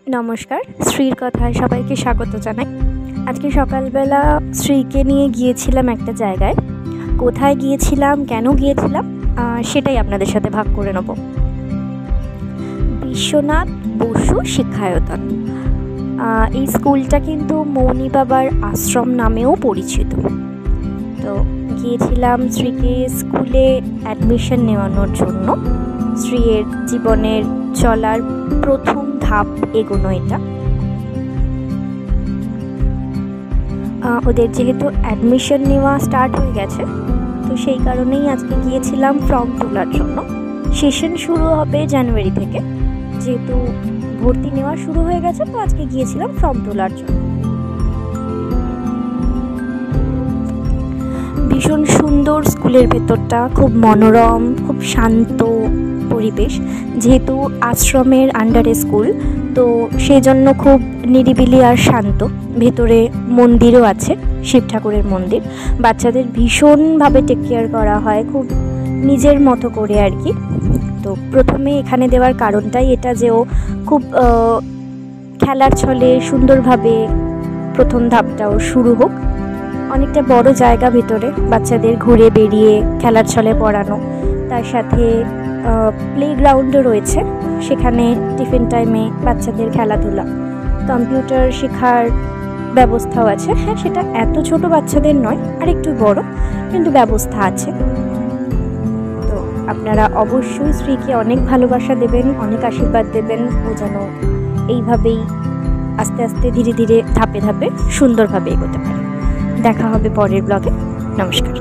নমস্কার, শ্রীর কথায় সবাইকে স্বাগত জানাই। আজকে সকালবেলা শ্রীকে নিয়ে গিয়েছিলাম একটা জায়গায়। কোথায় গিয়েছিলাম, কেন গিয়েছিলাম সেটাই আপনাদের সাথে ভাগ করে নেব। বিশ্বনাথ বসু শিক্ষায়তন, এই স্কুলটা কিন্তু মৌনি বাবার আশ্রম নামেও পরিচিত। তো গিয়েছিলাম শ্রীকে স্কুলে অ্যাডমিশন নেওয়ানোর জন্য। শ্রীর জীবনের চলার প্রথম ধাপ এগোনো এটা। ওদের যেহেতু অ্যাডমিশন নেওয়া স্টার্ট হয়ে গেছে, তো সেই কারণেই আজকে গিয়েছিলাম ফর্ম তোলার জন্য। সেশন শুরু হবে জানুয়ারি থেকে, যেহেতু ভর্তি নেওয়া শুরু হয়ে গেছে, তো আজকে গিয়েছিলাম ফর্ম তোলার জন্য। ভীষণ সুন্দর স্কুলের ভেতরটা, খুব মনোরম, খুব শান্ত পরিবেশ। যেহেতু আশ্রমের আন্ডারে স্কুল, তো সেই জন্য খুব নিরিবিলি আর শান্ত। ভেতরে মন্দিরও আছে, শিব ঠাকুরের মন্দির। বাচ্চাদের ভীষণভাবে টেক কেয়ার করা হয়, খুব নিজের মতো করে আর কি। তো প্রথমে এখানে দেওয়ার কারণটাই এটা যে ও খুব খেলার ছলে সুন্দরভাবে প্রথম ধাপটাও শুরু হোক। অনেকটা বড় জায়গা ভেতরে, বাচ্চাদের ঘুরে বেরিয়ে খেলার ছলে পড়ানো। তার সাথে প্লেগ্রাউন্ডও রয়েছে, সেখানে টিফিন টাইমে বাচ্চাদের খেলাধুলা, কম্পিউটার শেখার ব্যবস্থাও আছে। হ্যাঁ, সেটা এত ছোট বাচ্চাদের নয়, আর একটু বড়, কিন্তু ব্যবস্থা আছে। তো আপনারা অবশ্যই শ্রীকে অনেক ভালোবাসা দেবেন, অনেক আশীর্বাদ দেবেন। ও যেন এইভাবেই আস্তে আস্তে ধীরে ধীরে ধাপে ধাপে সুন্দরভাবে এগোতে পারে। দেখা হবে পরের ব্লগে। নমস্কার।